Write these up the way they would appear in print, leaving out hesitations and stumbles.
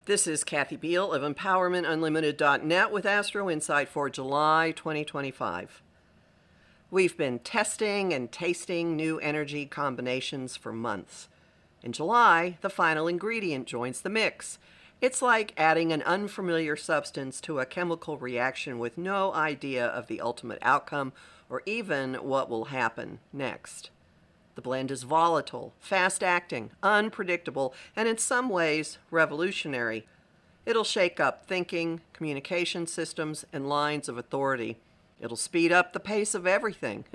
This is Kathy Biehl of EmpowermentUnlimited.net with Astro-Insight for July 2025. We've been testing and tasting new energy combinations for months. In July, the final ingredient joins the mix. It's like adding an unfamiliar substance to a chemical reaction with no idea of the ultimate outcome or even what will happen next. The blend is volatile, fast-acting, unpredictable, and in some ways revolutionary. It'll shake up thinking, communication systems, and lines of authority. It'll speed up the pace of everything.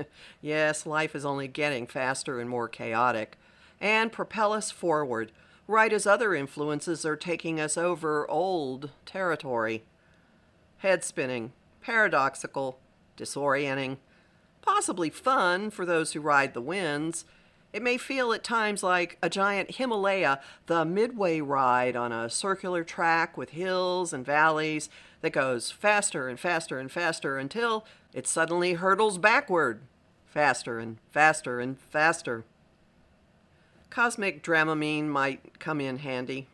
Yes, life is only getting faster and more chaotic. And propel us forward, right as other influences are taking us over old territory. Head-spinning, paradoxical, disorienting, possibly fun for those who ride the winds. It may feel at times like a giant Himalaya, the midway ride on a circular track with hills and valleys that goes faster and faster and faster until it suddenly hurtles backward, faster and faster and faster. Cosmic Dramamine might come in handy.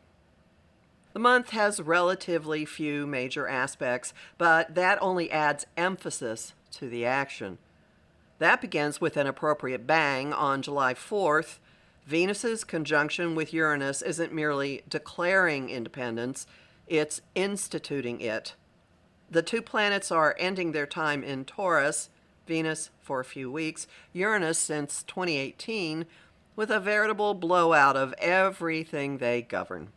The month has relatively few major aspects, but that only adds emphasis to the action. That begins with an appropriate bang on July 4th. Venus's conjunction with Uranus isn't merely declaring independence, it's instituting it. The two planets are ending their time in Taurus, Venus for a few weeks, Uranus since 2018, with a veritable blowout of everything they govern.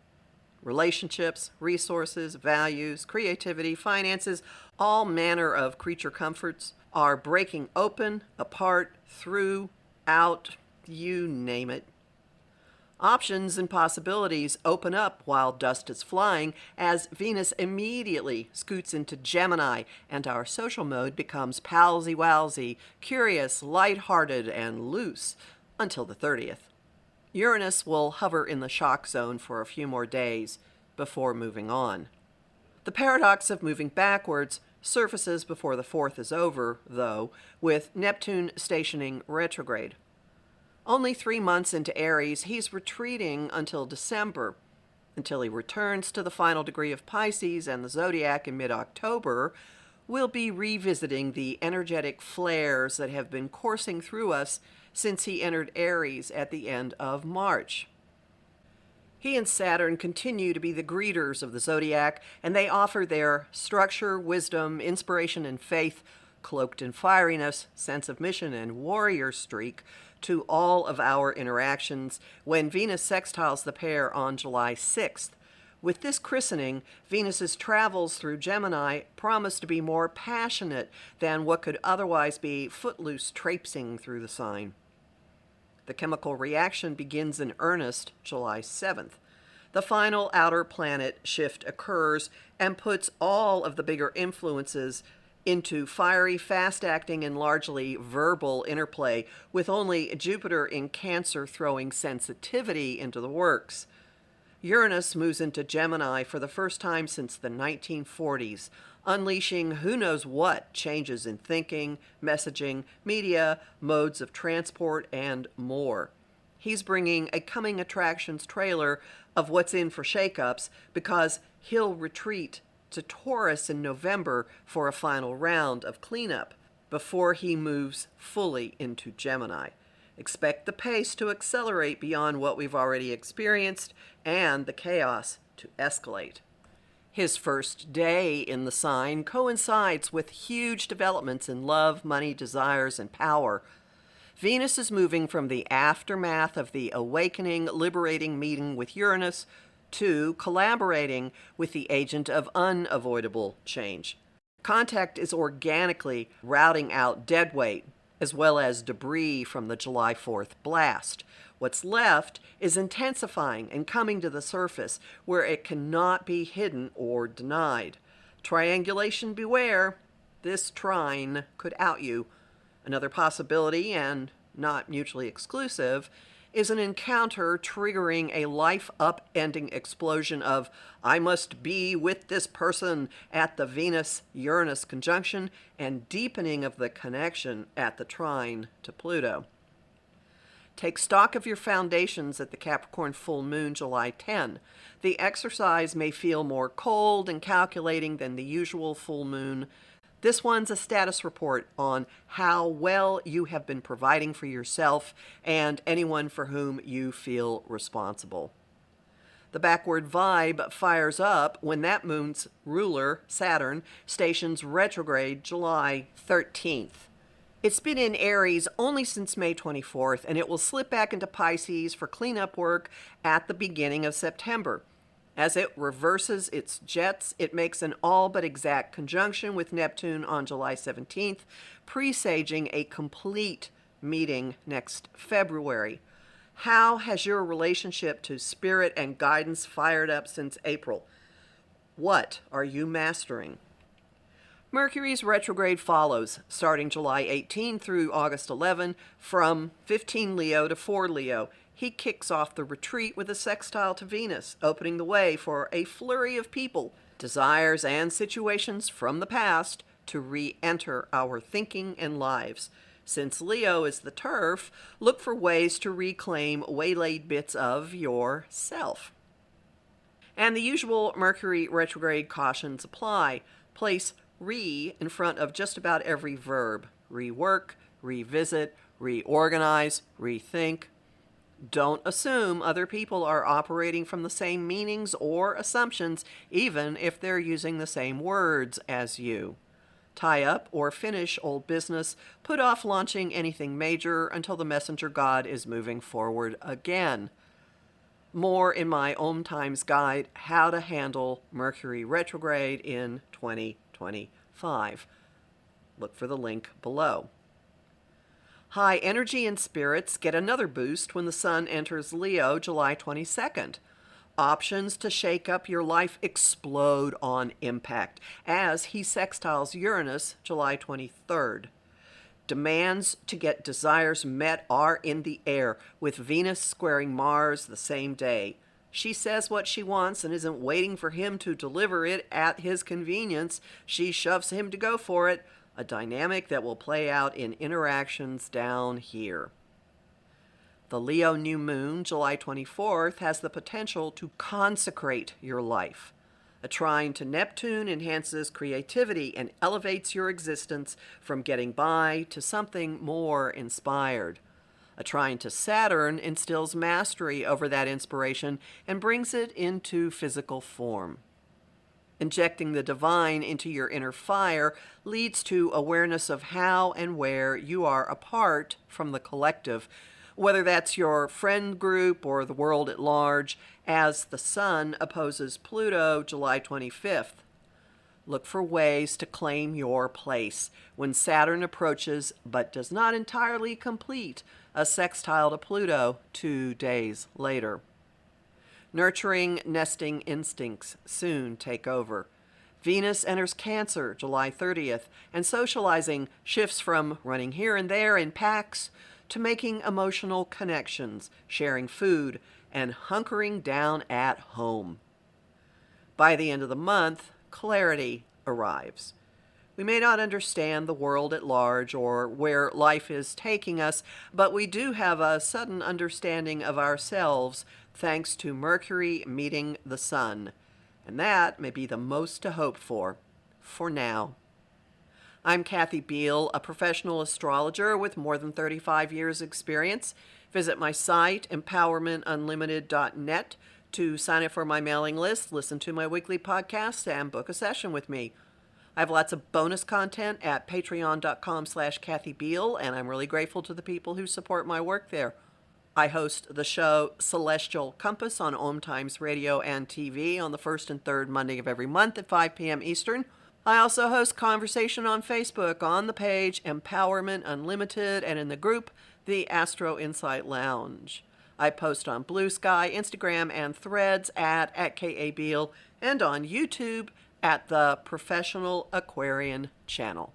Relationships, resources, values, creativity, finances, all manner of creature comforts are breaking open, apart, through, out, you name it. Options and possibilities open up while dust is flying as Venus immediately scoots into Gemini and our social mode becomes palsy-walsy, curious, light-hearted, and loose until the 30th. Uranus will hover in the shock zone for a few more days before moving on. The paradox of moving backwards surfaces before the 4th is over, though, with Neptune stationing retrograde. Only 3 months into Aries, he's retreating until December. Until he returns to the final degree of Pisces and the zodiac in mid-October, we'll be revisiting the energetic flares that have been coursing through us since he entered Aries at the end of March. He and Saturn continue to be the greeters of the zodiac, and they offer their structure, wisdom, inspiration, and faith, cloaked in fieriness, sense of mission, and warrior streak to all of our interactions when Venus sextiles the pair on July 6th. With this christening, Venus's travels through Gemini promise to be more passionate than what could otherwise be footloose traipsing through the sign. The chemical reaction begins in earnest July 7th. The final outer planet shift occurs and puts all of the bigger influences into fiery, fast-acting, and largely verbal interplay, with only Jupiter in Cancer throwing sensitivity into the works. Uranus moves into Gemini for the first time since the 1940s, unleashing who knows what changes in thinking, messaging, media, modes of transport, and more. He's bringing a coming attractions trailer of what's in for shakeups because he'll retreat to Taurus in November for a final round of cleanup before he moves fully into Gemini. Expect the pace to accelerate beyond what we've already experienced and the chaos to escalate. His first day in the sign coincides with huge developments in love, money, desires, and power. Venus is moving from the aftermath of the awakening, liberating meeting with Uranus to collaborating with the agent of unavoidable change. Contact is organically routing out deadweight, as well as debris from the July 4th blast. What's left is intensifying and coming to the surface where it cannot be hidden or denied. Triangulation beware, this trine could out you. Another possibility, and not mutually exclusive, is an encounter triggering a life-upending explosion of I must be with this person at the Venus-Uranus conjunction and deepening of the connection at the trine to Pluto. Take stock of your foundations at the Capricorn full moon July 10. The exercise may feel more cold and calculating than the usual full moon. This one's a status report on how well you have been providing for yourself and anyone for whom you feel responsible. The backward vibe fires up when that moon's ruler, Saturn, stations retrograde July 13th. It's been in Aries only since May 24th, and it will slip back into Pisces for cleanup work at the beginning of September. As it reverses its jets, it makes an all but exact conjunction with Neptune on July 17th, presaging a complete meeting next February. How has your relationship to spirit and guidance fired up since April? What are you mastering? Mercury's retrograde follows, starting July 18 through August 11, from 15 Leo to 4 Leo. He kicks off the retreat with a sextile to Venus, opening the way for a flurry of people, desires, and situations from the past to re-enter our thinking and lives. Since Leo is the turf, look for ways to reclaim waylaid bits of yourself. And the usual Mercury retrograde cautions apply. Place re in front of just about every verb. Rework, revisit, reorganize, rethink. Don't assume other people are operating from the same meanings or assumptions, even if they're using the same words as you. Tie up or finish old business. Put off launching anything major until the messenger god is moving forward again. More in my Om Times guide, How to Handle Mercury Retrograde in 2025. Look for the link below. High energy and spirits get another boost when the sun enters Leo July 22nd. Options to shake up your life explode on impact as he sextiles Uranus July 23rd. Demands to get desires met are in the air, with Venus squaring Mars the same day. She says what she wants and isn't waiting for him to deliver it at his convenience. She shoves him to go for it, a dynamic that will play out in interactions down here. The Leo new moon, July 24th, has the potential to consecrate your life. A trine to Neptune enhances creativity and elevates your existence from getting by to something more inspired. A trine to Saturn instills mastery over that inspiration and brings it into physical form. Injecting the divine into your inner fire leads to awareness of how and where you are apart from the collective, whether that's your friend group or the world at large, as the sun opposes Pluto July 25th. Look for ways to claim your place when Saturn approaches but does not entirely complete a sextile to Pluto 2 days later. Nurturing nesting instincts soon take over. Venus enters Cancer July 30th, and socializing shifts from running here and there in packs to making emotional connections, sharing food, and hunkering down at home. By the end of the month, clarity arrives. We may not understand the world at large or where life is taking us, but we do have a sudden understanding of ourselves thanks to Mercury meeting the sun. And that may be the most to hope for now. I'm Kathy Biehl, a professional astrologer with more than 35 years' experience. Visit my site, empowermentunlimited.net, to sign up for my mailing list, listen to my weekly podcasts, and book a session with me. I have lots of bonus content at patreon.com/Kathy Biehl, and I'm really grateful to the people who support my work there. I host the show Celestial Compass on Om Times Radio and TV on the first and third Monday of every month at 5 p.m. Eastern. I also host conversation on Facebook on the page Empowerment Unlimited and in the group the Astro-Insight Lounge. I post on Blue Sky, Instagram, and Threads at @KA Biehl, and on YouTube at the Professional Aquarian channel.